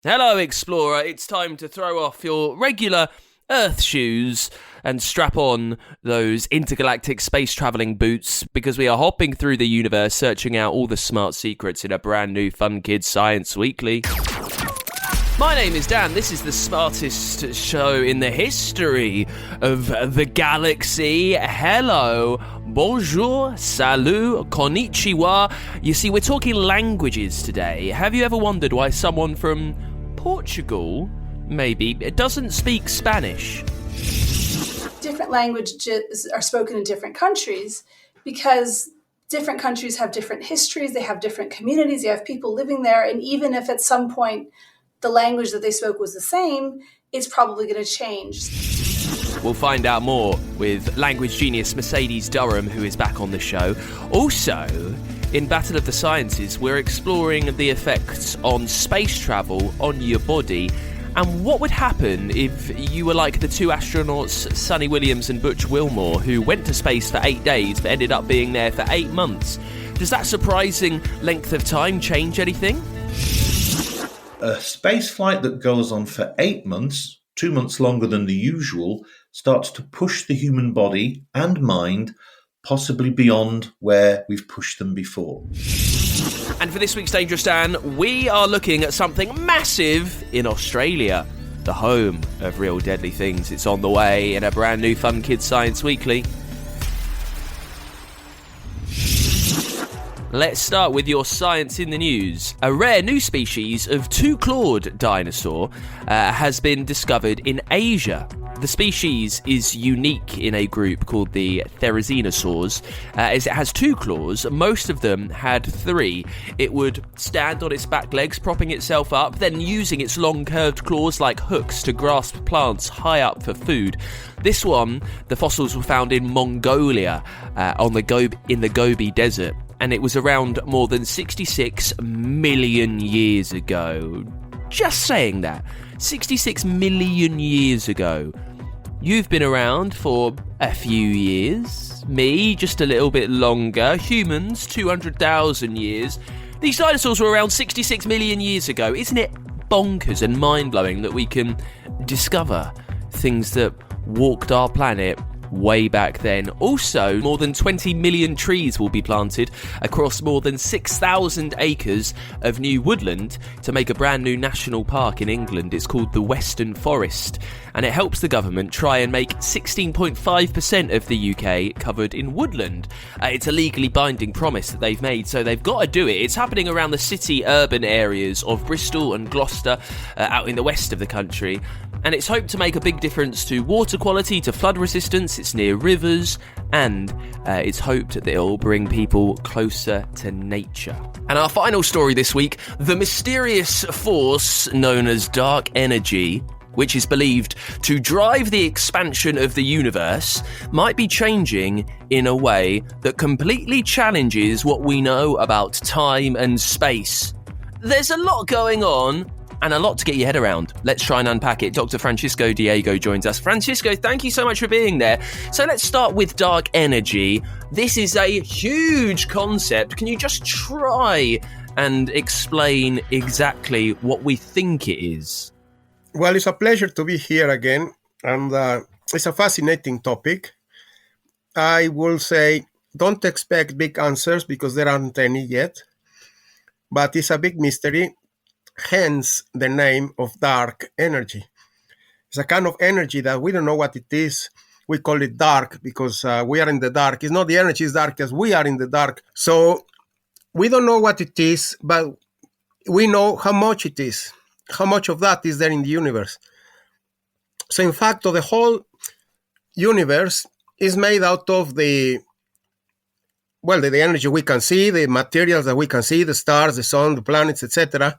Hello, Explorer. It's time to throw off your regular Earth shoes and strap on those intergalactic space travelling boots because we are hopping through the universe searching out all the smart secrets in a brand new Fun Kids Science Weekly. My name is Dan. This is the smartest show in the history of the galaxy. Hello, bonjour, salut, konnichiwa. You see, we're talking languages today. Have you ever wondered why someone from Portugal, maybe, doesn't speak Spanish? Different languages are spoken in different countries because different countries have different histories, they have different communities, they have people living there, and even if at some point the language that they spoke was the same, it's probably going to change. We'll find out more with language genius Mercedes Durham, who is back on the show. Also, in Battle of the Sciences, we're exploring the effects on space travel on your body and what would happen if you were like the two astronauts, Sunny Williams and Butch Wilmore, who went to space for 8 days but ended up being there for 8 months. Does that surprising length of time change anything? A space flight that goes on for 8 months, 2 months longer than the usual, starts to push the human body and mind possibly beyond where we've pushed them before. And for this week's Dangerous Dan, we are looking at something massive in Australia, the home of real deadly things. It's on the way in a brand new Fun Kids Science Weekly. Let's start with your science in the news. A rare new species of two-clawed dinosaur has been discovered in Asia. The species is unique in a group called the therizinosaurs, as it has 2 claws. Most of them had 3. It would stand on its back legs, propping itself up, then using its long curved claws like hooks to grasp plants high up for food. This one, the fossils were found in Mongolia, in the Gobi Desert, and it was around more than 66 million years ago. Just saying that. 66 million years ago. You've been around for a few years. Me, just a little bit longer. Humans, 200,000 years. These dinosaurs were around 66 million years ago. Isn't it bonkers and mind-blowing that we can discover things that walked our planet way back then? Also, more than 20 million trees will be planted across more than 6,000 acres of new woodland to make a brand new national park in England. It's called the Western Forest, and it helps the government try and make 16.5% of the UK covered in woodland. It's a legally binding promise that they've made, so they've got to do it. It's happening around the city urban areas of Bristol and Gloucester, out in the west of the country, and it's hoped to make a big difference to water quality, to flood resistance. It's near rivers, and it's hoped that it'll bring people closer to nature. And our final story this week, the mysterious force known as dark energy, which is believed to drive the expansion of the universe, might be changing in a way that completely challenges what we know about time and space. There's a lot going on, and a lot to get your head around. Let's try and unpack it. Dr. Francisco Diego joins us. Francisco, thank you so much for being there. So let's start with dark energy. This is a huge concept. Can you just try and explain exactly what we think it is? Well, it's a pleasure to be here again, and it's a fascinating topic. I will say, don't expect big answers because there aren't any yet, but it's a big mystery. Hence the name of dark energy. It's a kind of energy that we don't know what it is. We call it dark because we are in the dark. It's not the energy is dark as we are in the dark. So we don't know what it is, but we know how much it is. How much of that is there in the universe? So in fact, the whole universe is made out of the energy we can see, the materials that we can see, the stars, the sun, the planets, etc.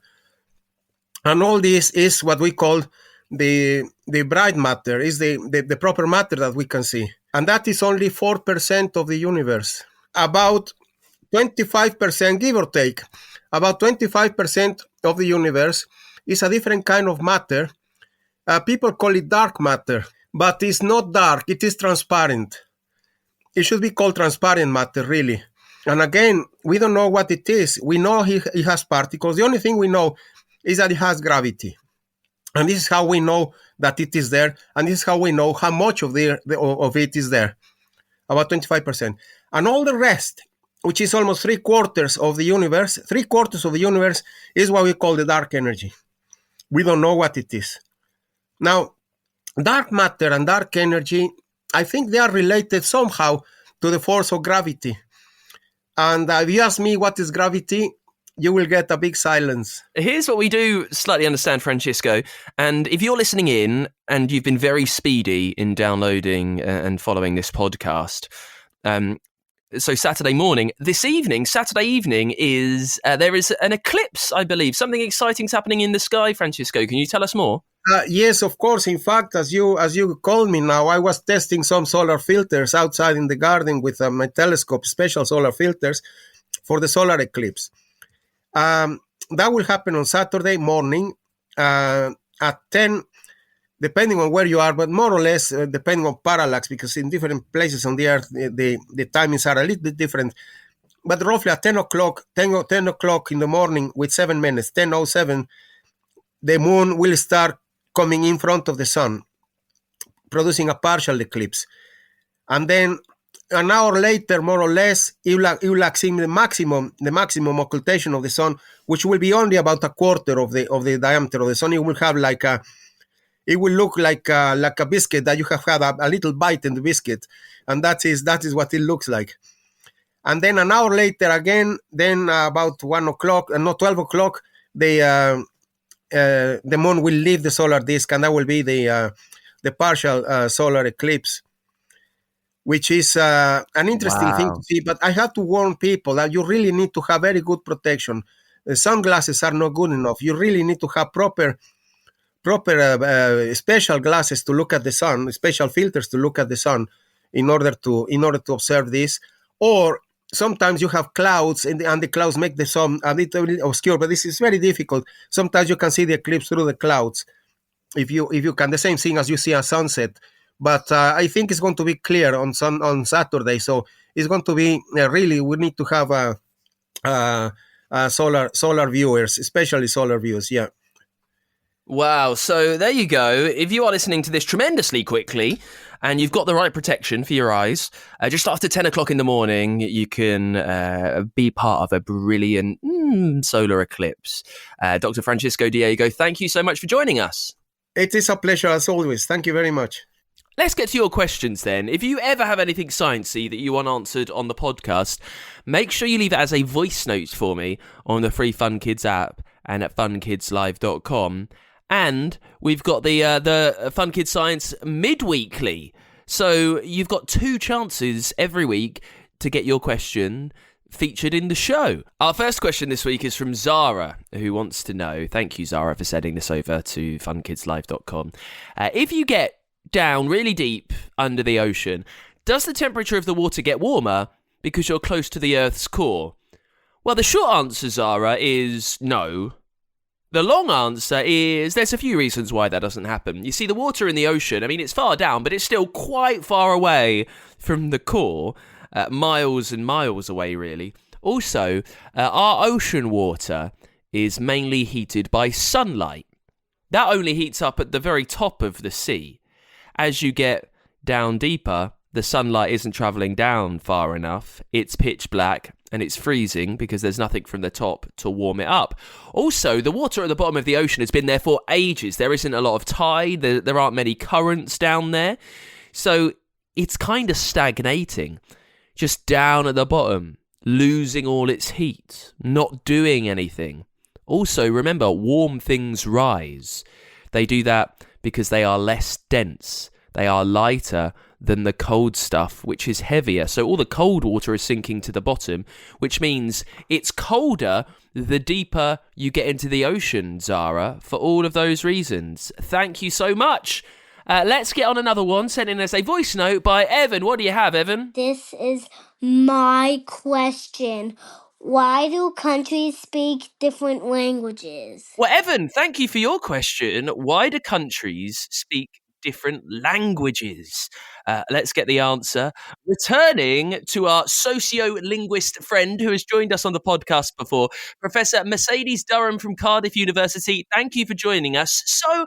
And all this is what we call the bright matter, is the proper matter that we can see. And that is only 4% of the universe. About 25%, give or take, about 25% of the universe is a different kind of matter. People call it dark matter, but it's not dark, it is transparent. It should be called transparent matter, really. And again, we don't know what it is. We know it has particles. The only thing we know is that it has gravity. And this is how we know that it is there. And this is how we know how much of it is there, about 25%. And all the rest, which is almost 3/4 of the universe, 3/4 of the universe is what we call the dark energy. We don't know what it is. Now, dark matter and dark energy, I think they are related somehow to the force of gravity. And if you ask me what is gravity, you will get a big silence. Here's what we do slightly understand, Francisco. And if you're listening in and you've been very speedy in downloading and following this podcast, so Saturday evening is there is an eclipse, I believe. Something exciting's happening in the sky, Francisco. Can you tell us more? Yes, of course. In fact, as you called me now, I was testing some solar filters outside in the garden with my telescope, special solar filters for the solar eclipse. That will happen on Saturday morning at 10, depending on where you are, but more or less depending on parallax, because in different places on the Earth, the timings are a little bit different. But roughly at 10 o'clock in the morning with 7 minutes, 10:07, the moon will start coming in front of the sun, producing a partial eclipse. And then an hour later, more or less, you will see the maximum occultation of the sun, which will be only about 1/4 of the diameter of the sun. It will have it will look like a biscuit that you have had a little bite in the biscuit, and that is what it looks like. And then an hour later again, then about 1 o'clock, 12 o'clock, the moon will leave the solar disk, and that will be the partial solar eclipse, which is an interesting thing to see. But I have to warn people that you really need to have very good protection. The sunglasses are not good enough. You really need to have proper special glasses to look at the sun, special filters to look at the sun in order to observe this. Or sometimes you have clouds and the clouds make the sun a little obscure, but this is very difficult. Sometimes you can see the eclipse through the clouds if you can. The same thing as you see a sunset. But I think it's going to be clear on Saturday. So it's going to be really, we need to have solar viewers, especially solar viewers. Yeah. Wow. So there you go. If you are listening to this tremendously quickly and you've got the right protection for your eyes, just after 10 o'clock in the morning, you can be part of a brilliant solar eclipse. Dr. Francisco Diego, thank you so much for joining us. It is a pleasure as always. Thank you very much. Let's get to your questions then. If you ever have anything sciencey that you want answered on the podcast, make sure you leave it as a voice note for me on the free Fun Kids app and at funkidslive.com. And we've got the Fun Kids Science midweekly. So you've got 2 chances every week to get your question featured in the show. Our first question this week is from Zara, who wants to know, thank you Zara for sending this over to funkidslive.com. If you get down really deep under the ocean, does the temperature of the water get warmer because you're close to the Earth's core? Well, the short answer, Zara, is no. The long answer is there's a few reasons why that doesn't happen. You see, the water in the ocean, I mean, it's far down, but it's still quite far away from the core, miles and miles away, really. Also, our ocean water is mainly heated by sunlight. That only heats up at the very top of the sea. As you get down deeper, the sunlight isn't travelling down far enough. It's pitch black and it's freezing because there's nothing from the top to warm it up. Also, the water at the bottom of the ocean has been there for ages. There isn't a lot of tide. There aren't many currents down there. So it's kind of stagnating, just down at the bottom, losing all its heat, not doing anything. Also, remember, warm things rise. They do that because they are less dense. They are lighter than the cold stuff, which is heavier. So all the cold water is sinking to the bottom, which means it's colder the deeper you get into the ocean, Zara, for all of those reasons. Thank you so much. Let's get on another one, sent in as a voice note by Evan. What do you have, Evan? This is my question. Why do countries speak different languages? Well, Evan, thank you for your question. Why do countries speak different languages? Let's get the answer. Returning to our socio-linguist friend who has joined us on the podcast before, Professor Mercedes Durham from Cardiff University. Thank you for joining us. So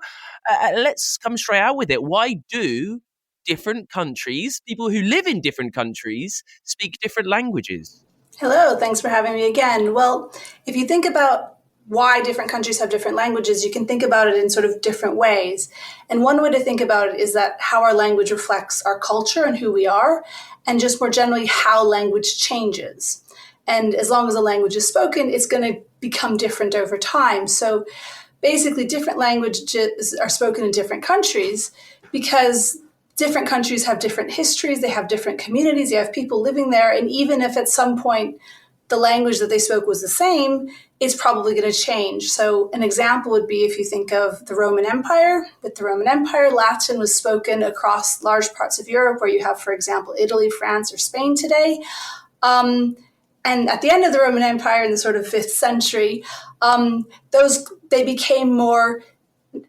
let's come straight out with it. Why do different countries, people who live in different countries, speak different languages? Hello, thanks for having me again. Well, if you think about why different countries have different languages, you can think about it in sort of different ways. And one way to think about it is that how our language reflects our culture and who we are, and just more generally, how language changes. And as long as a language is spoken, it's going to become different over time. So basically, different languages are spoken in different countries because different countries have different histories, they have different communities, you have people living there, and even if at some point the language that they spoke was the same, it's probably going to change. So an example would be if you think of the Roman Empire. With the Roman Empire, Latin was spoken across large parts of Europe, where you have, for example, Italy, France, or Spain today. And at the end of the Roman Empire in the sort of 5th century, they became more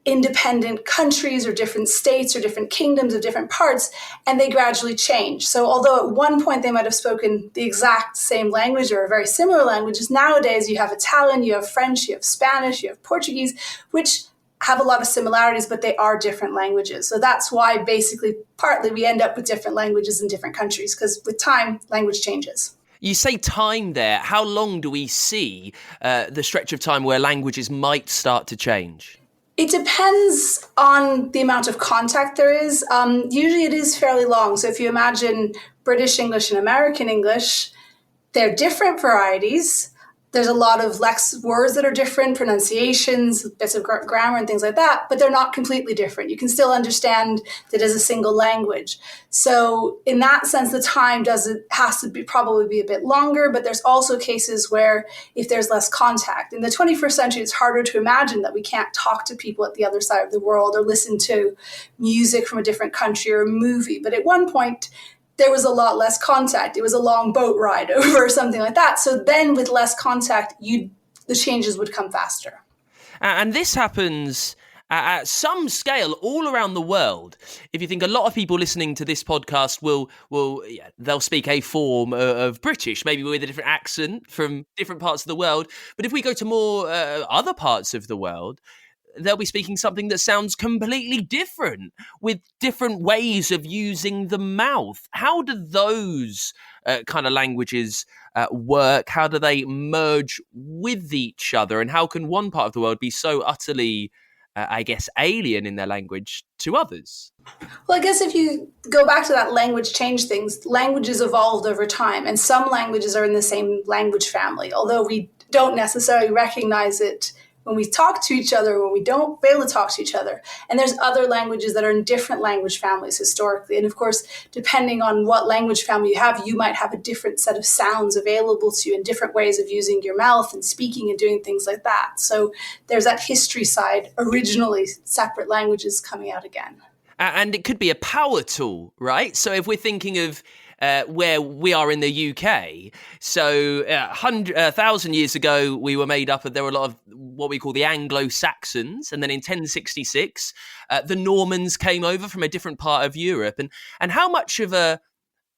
independent countries or different states or different kingdoms of different parts, and they gradually changed. So although at one point they might have spoken the exact same language or very similar languages, nowadays you have Italian, you have French, you have Spanish, you have Portuguese, which have a lot of similarities, but they are different languages. So that's why basically partly we end up with different languages in different countries, because with time, language changes. You say time there. How long do we see the stretch of time where languages might start to change? It depends on the amount of contact there is. Usually it is fairly long. So if you imagine British English and American English, they're different varieties. There's a lot of words that are different, pronunciations, bits of grammar and things like that, but they're not completely different. You can still understand that as a single language. So in that sense, the time has to probably be a bit longer, but there's also cases where if there's less contact. In the 21st century, it's harder to imagine that we can't talk to people at the other side of the world or listen to music from a different country or a movie. But at one point, there was a lot less contact. It was a long boat ride over or something like that. So then with less contact, the changes would come faster. And this happens at some scale all around the world. If you think a lot of people listening to this podcast they'll speak a form of British, maybe with a different accent from different parts of the world. But if we go to more other parts of the world, they'll be speaking something that sounds completely different with different ways of using the mouth. How do those kind of languages work? How do they merge with each other? And how can one part of the world be so utterly, alien in their language to others? Well, I guess if you go back to that language change things, languages evolved over time, and some languages are in the same language family, although we don't necessarily recognize it when we talk to each other, when we don't fail to talk to each other. And there's other languages that are in different language families historically. And of course, depending on what language family you have, you might have a different set of sounds available to you and different ways of using your mouth and speaking and doing things like that. So there's that history side, originally separate languages coming out again. And it could be a power tool, right? So if we're thinking of where we are in the UK. So 1,000 years ago, we were made up of, there were a lot of what we call the Anglo-Saxons. And then in 1066, the Normans came over from a different part of Europe. And how much of a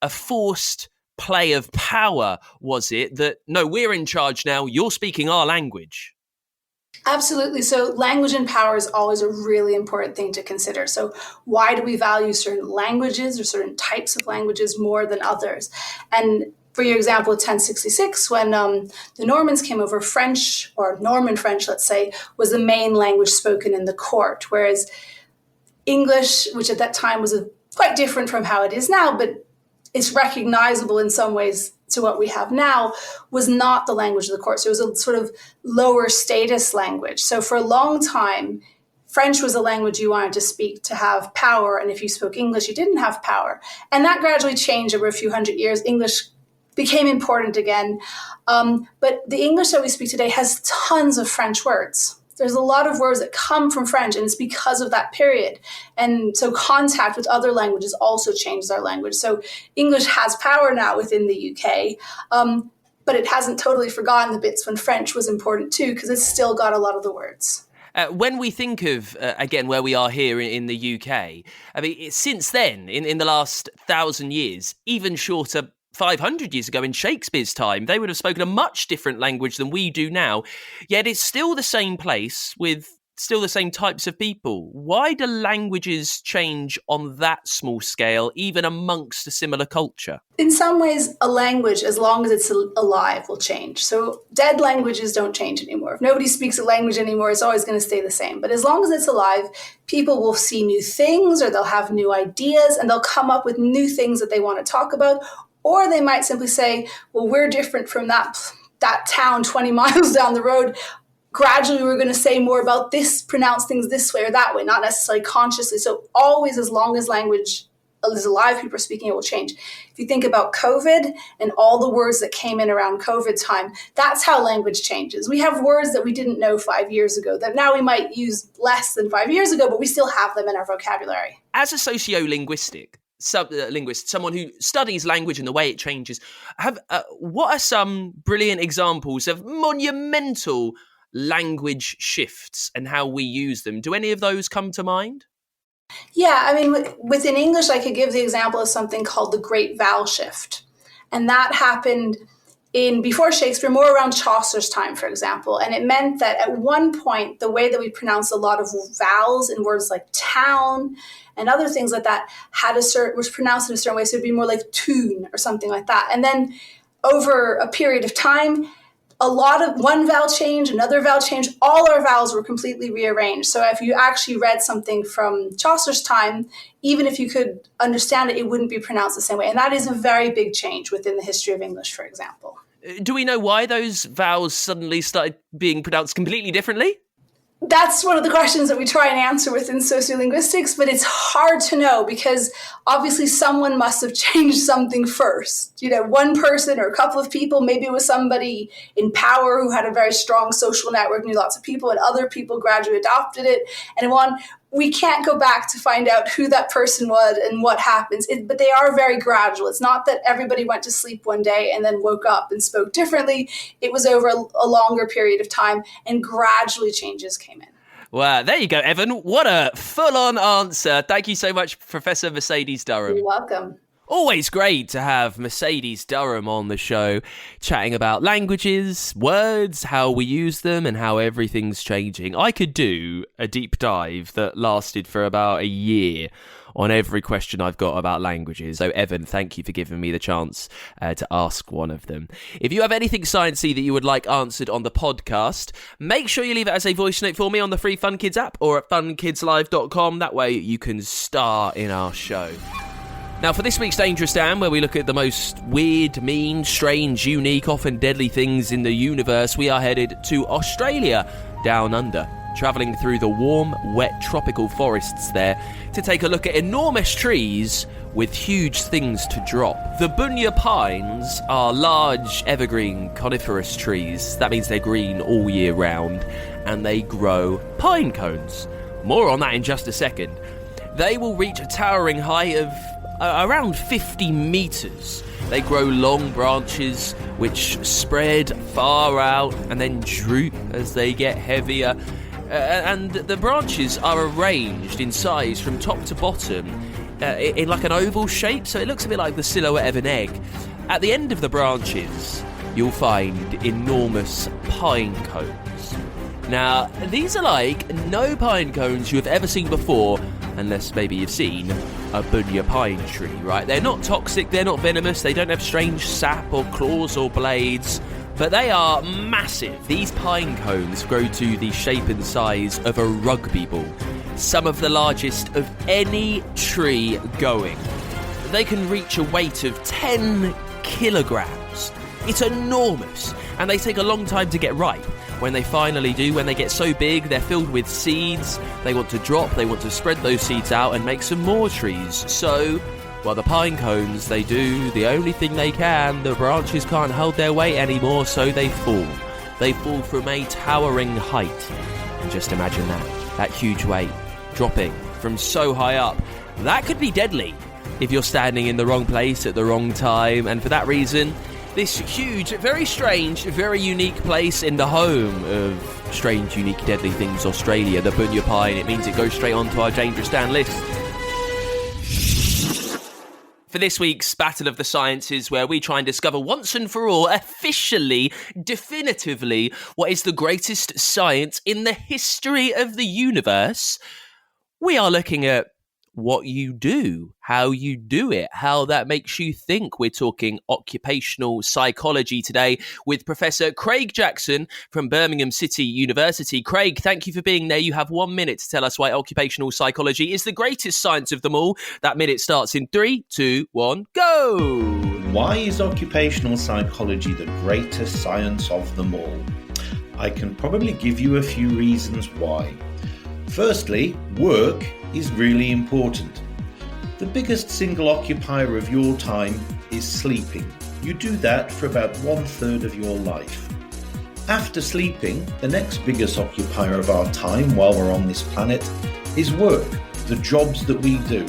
forced play of power was it that, no, we're in charge now, you're speaking our language? Absolutely. So language and power is always a really important thing to consider. So why do we value certain languages or certain types of languages more than others? And for your example, 1066, when the Normans came over, French, or Norman French, let's say, was the main language spoken in the court, whereas English, which at that time was quite different from how it is now, but it's recognizable in some ways to what we have now, was not the language of the court. So it was a sort of lower status language. So for a long time, French was a language you wanted to speak to have power. And if you spoke English, you didn't have power. And that gradually changed over a few hundred years. English became important again. But the English that we speak today has tons of French words. There's a lot of words that come from French, and it's because of that period. And so contact with other languages also changes our language. So English has power now within the UK, but it hasn't totally forgotten the bits when French was important too, because it's still got a lot of the words. When we think of, again, where we are here in the UK, I mean, since then, in the last 1,000 years, even shorter 500 years ago in Shakespeare's time, they would have spoken a much different language than we do now. Yet it's still the same place with still the same types of people. Why do languages change on that small scale, even amongst a similar culture? In some ways, a language, as long as it's alive, will change. So dead languages don't change anymore. If nobody speaks a language anymore, it's always going to stay the same. But as long as it's alive, people will see new things, or they'll have new ideas, and they'll come up with new things that they want to talk about. Or they might simply say, well, we're different from that town 20 miles down the road. Gradually, we're going to say more about this, pronounce things this way or that way, not necessarily consciously. So always, as long as language is alive, people are speaking, it will change. If you think about COVID and all the words that came in around COVID time, that's how language changes. We have words that we didn't know 5 years ago that now we might use less than 5 years ago, but we still have them in our vocabulary. As a sociolinguistic linguist, someone who studies language and the way it changes, what are some brilliant examples of monumental language shifts and how we use them? Do any of those come to mind? Yeah, I mean, within English, I could give the example of something called the Great Vowel Shift. And that happened before Shakespeare, more around Chaucer's time, for example. And it meant that at one point, the way that we pronounce a lot of vowels in words like town and other things like that was pronounced in a certain way. So it'd be more like tune or something like that. And then over a period of time, a lot of one vowel change, another vowel change, all our vowels were completely rearranged. So if you actually read something from Chaucer's time, even if you could understand it, it wouldn't be pronounced the same way. And that is a very big change within the history of English, for example. Do we know why those vowels suddenly started being pronounced completely differently? That's one of the questions that we try and answer within sociolinguistics, but it's hard to know because obviously someone must have changed something first. You know, one person or a couple of people, maybe it was somebody in power who had a very strong social network, knew lots of people, and other people gradually adopted it. And we can't go back to find out who that person was and what happens, but they are very gradual. It's not that everybody went to sleep one day and then woke up and spoke differently. It was over a longer period of time, and gradually changes came in. Wow, there you go, Evan. What a full-on answer. Thank you so much, Professor Mercedes Durham. You're welcome. Always great to have Mercedes Durham on the show, chatting about languages, words, how we use them, and how everything's changing. I could do a deep dive that lasted for about a year on every question I've got about languages. So, Evan, thank you for giving me the chance to ask one of them. If you have anything sciencey that you would like answered on the podcast, make sure you leave it as a voice note for me on the free Fun Kids app or at funkidslive.com. That way you can star in our show. Now, for this week's Dangerous Dan, where we look at the most weird, mean, strange, unique, often deadly things in the universe, we are headed to Australia, down under, travelling through the warm, wet, tropical forests there to take a look at enormous trees with huge things to drop. The bunya pines are large, evergreen, coniferous trees. That means they're green all year round, and they grow pine cones. More on that in just a second. They will reach a towering height of around 50 metres. They grow long branches which spread far out and then droop as they get heavier. And the branches are arranged in size from top to bottom in like an oval shape, so it looks a bit like the silhouette of an egg. At the end of the branches, you'll find enormous pine cones. Now, these are like no pine cones you have ever seen before, unless maybe you've seen a bunya pine tree, right? They're not toxic, they're not venomous, they don't have strange sap or claws or blades, but they are massive. These pine cones grow to the shape and size of a rugby ball, some of the largest of any tree going. They can reach a weight of 10 kilograms. It's enormous, and they take a long time to get ripe. When they finally do, when they get so big, they're filled with seeds. They want to drop, they want to spread those seeds out and make some more trees. So, while the pine cones, they do the only thing they can, the branches can't hold their weight anymore, so they fall. They fall from a towering height. And just imagine that huge weight, dropping from so high up. That could be deadly if you're standing in the wrong place at the wrong time, and for that reason, This huge, very strange, very unique place in the home of Strange, Unique, Deadly Things Australia, the Bunya Pie, and it means it goes straight onto our Dangerous Dan list. For this week's Battle of the Sciences, where we try and discover once and for all, officially, definitively, what is the greatest science in the history of the universe, we are looking at what you do, how you do it, how that makes you think. We're talking occupational psychology today with Professor Craig Jackson from Birmingham City University. Craig, thank you for being there. You have 1 minute to tell us why occupational psychology is the greatest science of them all. That minute starts in 3, 2, 1, go! Why is occupational psychology the greatest science of them all? I can probably give you a few reasons why. Firstly, work is really important. The biggest single occupier of your time is sleeping. You do that for about 1/3 of your life. After sleeping, the next biggest occupier of our time while we're on this planet is work, the jobs that we do.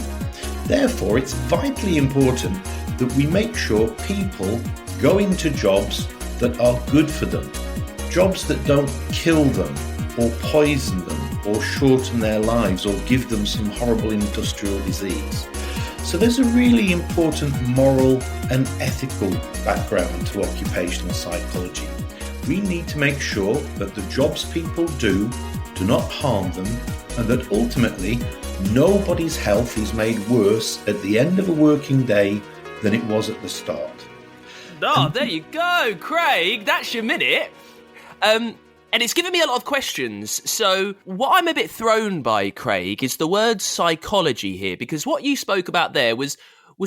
Therefore, it's vitally important that we make sure people go into jobs that are good for them, jobs that don't kill them or poison them or shorten their lives or give them some horrible industrial disease. So there's a really important moral and ethical background to occupational psychology. We need to make sure that the jobs people do not harm them, and that ultimately nobody's health is made worse at the end of a working day than it was at the start. There you go, Craig. That's your minute. And it's given me a lot of questions. So what I'm a bit thrown by, Craig, is the word psychology here, because what you spoke about there was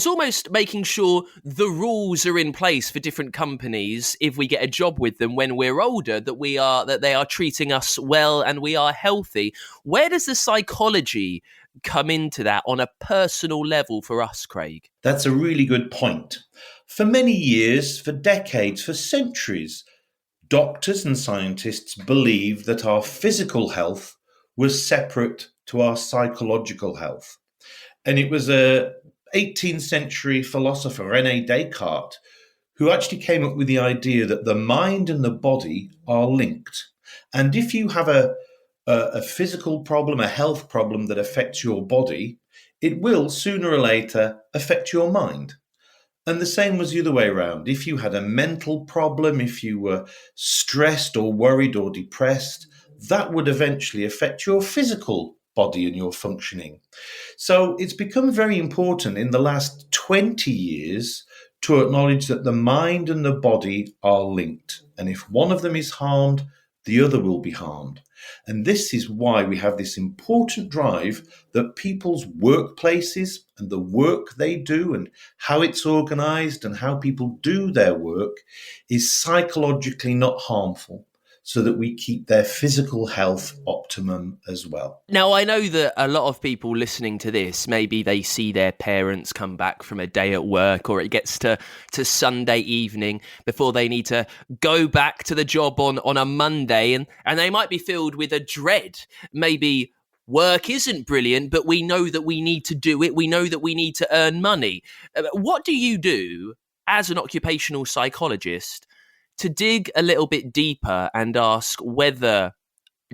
almost making sure the rules are in place for different companies if we get a job with them when we're older, that they are treating us well and we are healthy. Where does the psychology come into that on a personal level for us, Craig? That's a really good point. For many years, for decades, for centuries, doctors and scientists believed that our physical health was separate to our psychological health. And it was a 18th century philosopher, René Descartes, who actually came up with the idea that the mind and the body are linked. And if you have a physical problem, a health problem that affects your body, it will sooner or later affect your mind. And the same was the other way around. If you had a mental problem, if you were stressed or worried or depressed, that would eventually affect your physical body and your functioning. So it's become very important in the last 20 years to acknowledge that the mind and the body are linked. And if one of them is harmed, the other will be harmed. And this is why we have this important drive that people's workplaces and the work they do and how it's organized and how people do their work is psychologically not harmful, so that we keep their physical health optimum as well. Now, I know that a lot of people listening to this, maybe they see their parents come back from a day at work, or it gets to Sunday evening before they need to go back to the job on a Monday, and they might be filled with a dread. Maybe work isn't brilliant, but we know that we need to do it. We know that we need to earn money. What do you do as an occupational psychologist to dig a little bit deeper and ask whether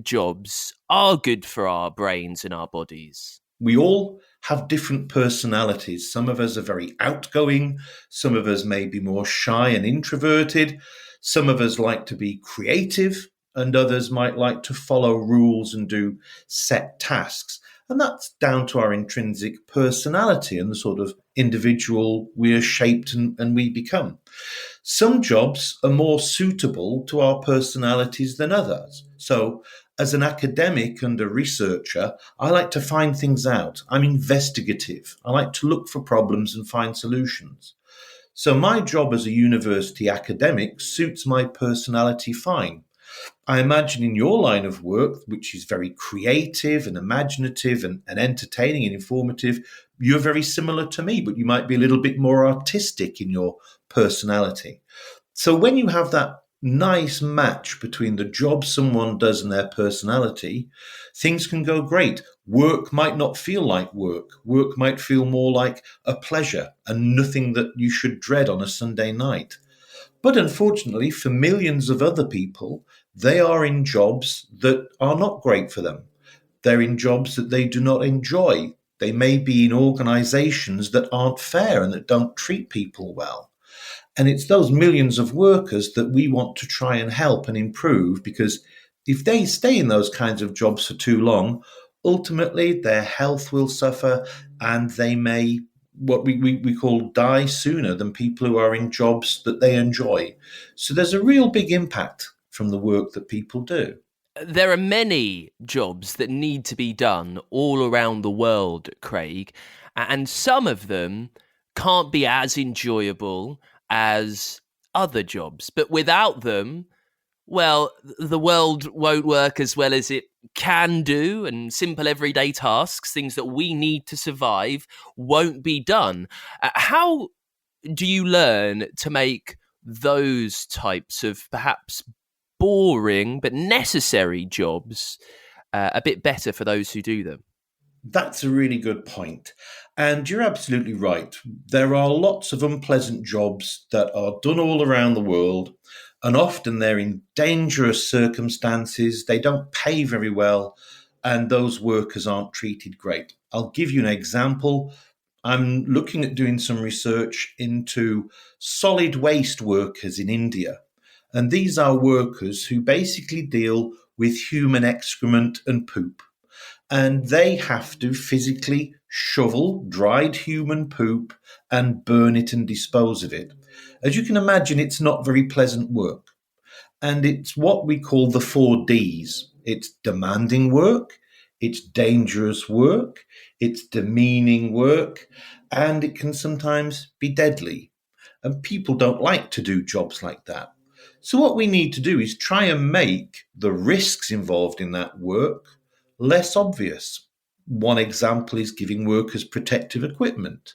jobs are good for our brains and our bodies? We all have different personalities. Some of us are very outgoing. Some of us may be more shy and introverted. Some of us like to be creative, and others might like to follow rules and do set tasks. And that's down to our intrinsic personality and the sort of individual we are shaped and we become. Some jobs are more suitable to our personalities than others. So as an academic and a researcher, I like to find things out. I'm investigative. I like to look for problems and find solutions. So my job as a university academic suits my personality fine. I imagine in your line of work, which is very creative and imaginative and entertaining and informative, you're very similar to me, but you might be a little bit more artistic in your personality. So when you have that nice match between the job someone does and their personality, things can go great. Work might not feel like work. Work might feel more like a pleasure and nothing that you should dread on a Sunday night. But unfortunately, for millions of other people, they are in jobs that are not great for them. They're in jobs that they do not enjoy. They may be in organizations that aren't fair and that don't treat people well. And it's those millions of workers that we want to try and help and improve, because if they stay in those kinds of jobs for too long, ultimately their health will suffer and they may, what we call, die sooner than people who are in jobs that they enjoy. So there's a real big impact from the work that people do. There are many jobs that need to be done all around the world, Craig, and some of them can't be as enjoyable as other jobs. But without them, well, the world won't work as well as it can do, and simple everyday tasks, things that we need to survive, won't be done. How do you learn to make those types of perhaps boring but necessary jobs a bit better for those who do them? That's a really good point. And you're absolutely right. There are lots of unpleasant jobs that are done all around the world, and often they're in dangerous circumstances. They don't pay very well, and those workers aren't treated great. I'll give you an example. I'm looking at doing some research into solid waste workers in India. And these are workers who basically deal with human excrement and poop. And they have to physically shovel dried human poop and burn it and dispose of it. As you can imagine, it's not very pleasant work. And it's what we call the 4Ds. It's demanding work, it's dangerous work, it's demeaning work, and it can sometimes be deadly. And people don't like to do jobs like that. So what we need to do is try and make the risks involved in that work less obvious. One example is giving workers protective equipment,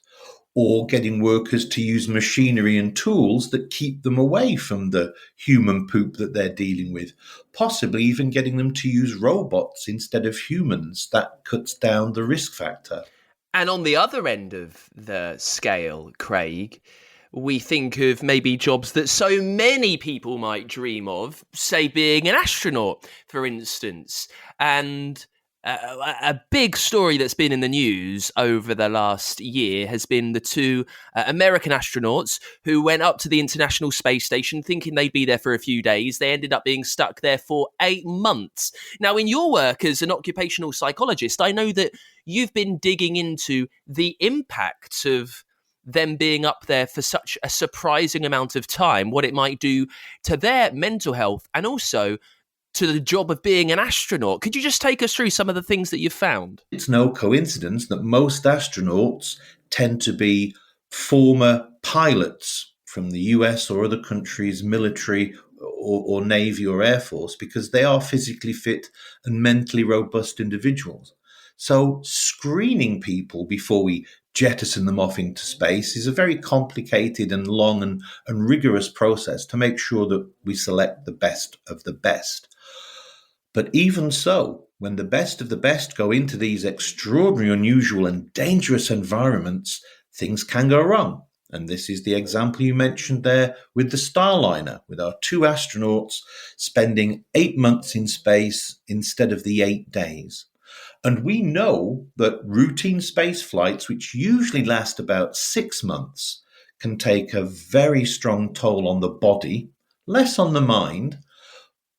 or getting workers to use machinery and tools that keep them away from the human poop that they're dealing with, possibly even getting them to use robots instead of humans. That cuts down the risk factor. And on the other end of the scale, Craig, we think of maybe jobs that so many people might dream of, say being an astronaut, for instance. And a big story that's been in the news over the last year has been the two American astronauts who went up to the International Space Station thinking they'd be there for a few days. They ended up being stuck there for 8 months. Now, in your work as an occupational psychologist, I know that you've been digging into the impact of them being up there for such a surprising amount of time, what it might do to their mental health and also to the job of being an astronaut. Could you just take us through some of the things that you've found? It's no coincidence that most astronauts tend to be former pilots from the US or other countries' military or Navy or Air Force, because they are physically fit and mentally robust individuals. So screening people before we jettison them off into space is a very complicated and long and rigorous process to make sure that we select the best of the best. But even so, when the best of the best go into these extraordinary, unusual, and dangerous environments, things can go wrong. And this is the example you mentioned there with the Starliner, with our two astronauts spending 8 months in space instead of the 8 days. And we know that routine space flights, which usually last about 6 months, can take a very strong toll on the body, less on the mind.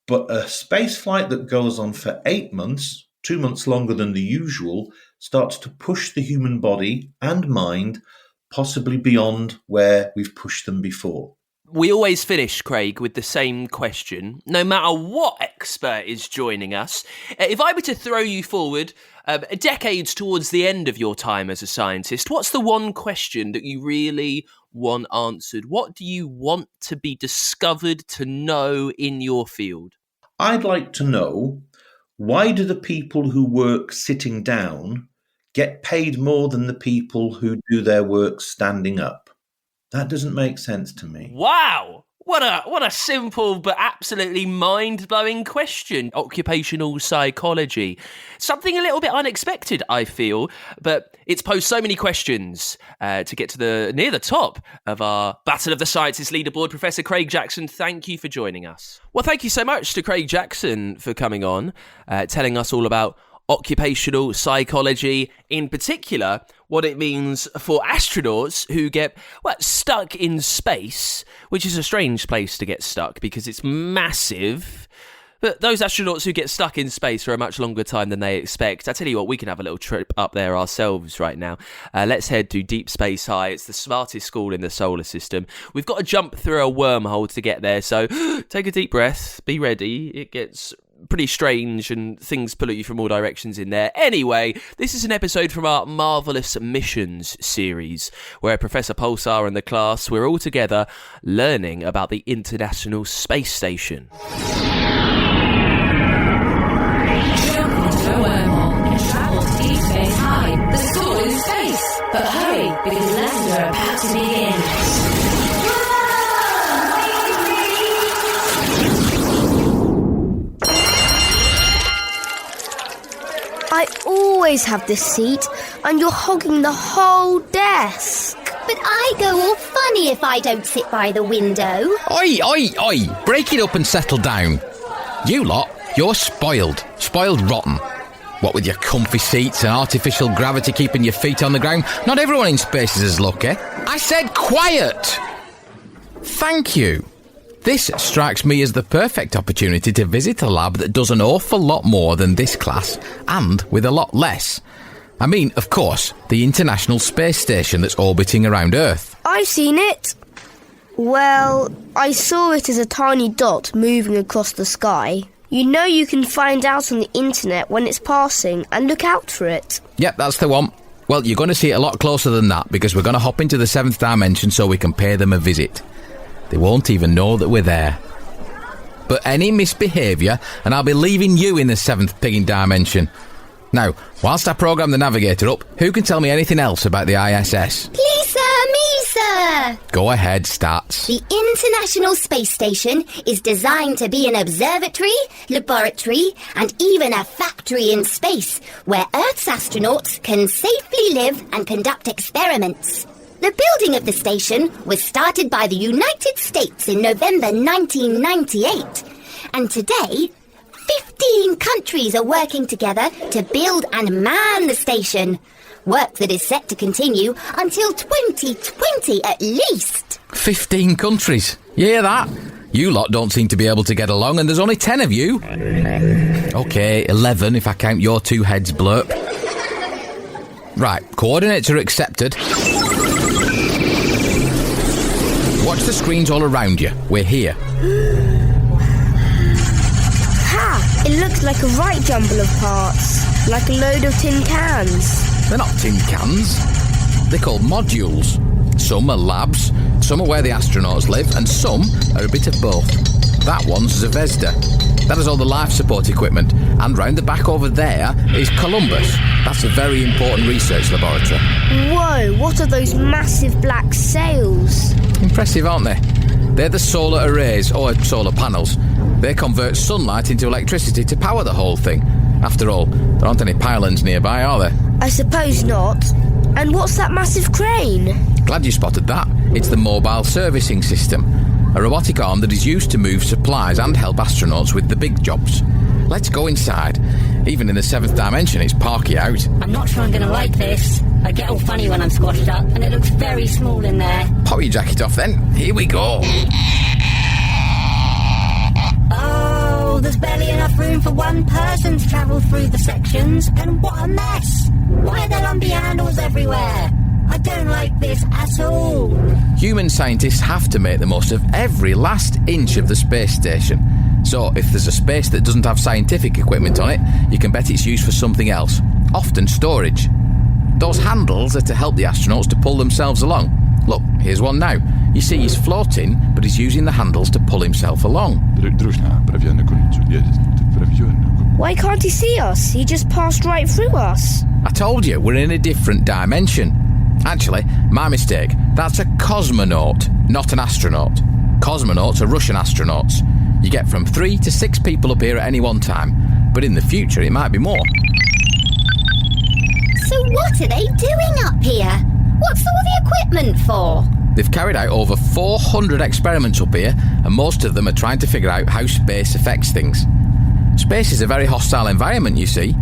But a space flight that goes on for 8 months, 2 months longer than the usual, starts to push the human body and mind possibly beyond where we've pushed them before. We always finish, Craig, with the same question, no matter what expert is joining us. If I were to throw you forward decades towards the end of your time as a scientist, what's the one question that you really want answered? What do you want to be discovered to know in your field? I'd like to know, why do the people who work sitting down get paid more than the people who do their work standing up? That doesn't make sense to me. Wow! What a simple but absolutely mind-blowing question. Occupational psychology. Something a little bit unexpected, I feel, but it's posed so many questions to get to near the top of our Battle of the Sciences leaderboard. Professor Craig Jackson, thank you for joining us. Well, thank you so much to Craig Jackson for coming on, telling us all about occupational psychology, in particular, what it means for astronauts who get, stuck in space, which is a strange place to get stuck because it's massive. But those astronauts who get stuck in space for a much longer time than they expect, I tell you what, we can have a little trip up there ourselves right now. Let's head to Deep Space High. It's the smartest school in the solar system. We've got to jump through a wormhole to get there, so take a deep breath, be ready. It gets pretty strange and things pull at you from all directions in there. Anyway, this is an episode from our Marvellous Missions series, where Professor Pulsar and the class, we're all together learning about the International Space Station. Jump into a wormhole and travel to Deep Space High, the school in space. But hurry, because lessons are about to begin. I always have this seat, and you're hogging the whole desk. But I go all funny if I don't sit by the window. Oi! Break it up and settle down. You lot, you're spoiled. Spoiled rotten. What with your comfy seats and artificial gravity keeping your feet on the ground, not everyone in space is as lucky. I said quiet! Thank you. This strikes me as the perfect opportunity to visit a lab that does an awful lot more than this class, and with a lot less. I mean, of course, the International Space Station that's orbiting around Earth. I've seen it. Well, I saw it as a tiny dot moving across the sky. You know you can find out on the internet when it's passing and look out for it. Yep, that's the one. Well, you're going to see it a lot closer than that because we're going to hop into the 7th dimension so we can pay them a visit. They won't even know that we're there. But any misbehaviour and I'll be leaving you in the 7th pigging dimension. Now, whilst I programme the navigator up, who can tell me anything else about the ISS? Please, sir, me, sir. Go ahead, Stats. The International Space Station is designed to be an observatory, laboratory, and even a factory in space where Earth's astronauts can safely live and conduct experiments. The building of the station was started by the United States in November 1998, and today 15 countries are working together to build and man the station, work that is set to continue until 2020 at least. 15 countries. You hear that? You lot don't seem to be able to get along, and there's only 10 of you. OK, 11 if I count your two heads blurp. Right, coordinates are accepted. Watch the screens all around you. We're here. Ha! It looks like a right jumble of parts. Like a load of tin cans. They're not tin cans. They're called modules. Some are labs, some are where the astronauts live, and some are a bit of both. That one's Zvezda. That is all the life support equipment. And round the back over there is Columbus. That's a very important research laboratory. Whoa, what are those massive black sails? Impressive, aren't they? They're the solar arrays, or solar panels. They convert sunlight into electricity to power the whole thing. After all, there aren't any pylons nearby, are there? I suppose not. And what's that massive crane? Glad you spotted that. It's the mobile servicing system. A robotic arm that is used to move supplies and help astronauts with the big jobs. Let's go inside. Even in the 7th dimension, it's parky out. I'm not sure I'm going to like this. I get all funny when I'm squashed up, and it looks very small in there. Pop your jacket off then. Here we go. Oh, there's barely enough room for one person to travel through the sections, and what a mess! Why are there lumpy handles everywhere? I don't like this at all. Human scientists have to make the most of every last inch of the space station. So if there's a space that doesn't have scientific equipment on it, you can bet it's used for something else, often storage. Those handles are to help the astronauts to pull themselves along. Look, here's one now. You see he's floating, but he's using the handles to pull himself along. Why can't he see us? He just passed right through us. I told you, we're in a different dimension. Actually, my mistake. That's a cosmonaut, not an astronaut. Cosmonauts are Russian astronauts. You get from 3 to 6 people up here at any one time, but in the future it might be more. So what are they doing up here? What's all the equipment for? They've carried out over 400 experiments up here, and most of them are trying to figure out how space affects things. Space is a very hostile environment, you see.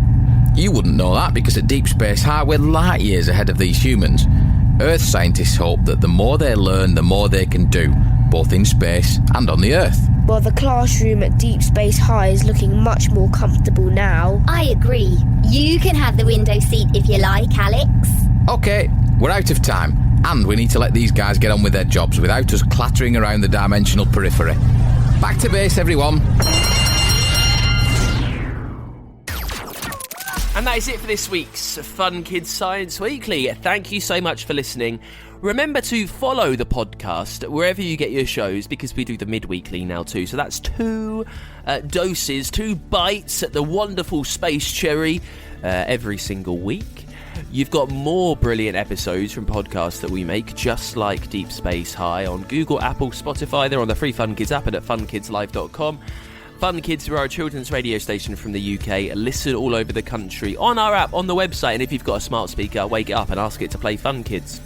You wouldn't know that because at Deep Space High we're light years ahead of these humans. Earth scientists hope that the more they learn, the more they can do, both in space and on the Earth. Well, the classroom at Deep Space High is looking much more comfortable now. I agree. You can have the window seat if you like, Alex. OK, we're out of time, and we need to let these guys get on with their jobs without us clattering around the dimensional periphery. Back to base, everyone. And that is it for this week's Fun Kids Science Weekly. Thank you so much for listening. Remember to follow the podcast wherever you get your shows, because we do the mid-weekly now too. So that's 2 doses, 2 bites at the wonderful Space Cherry every single week. You've got more brilliant episodes from podcasts that we make, just like Deep Space High, on Google, Apple, Spotify. They're on the free Fun Kids app and at funkidslive.com. Fun Kids are our children's radio station from the UK. Listen all over the country on our app, on the website, and if you've got a smart speaker, wake it up and ask it to play Fun Kids.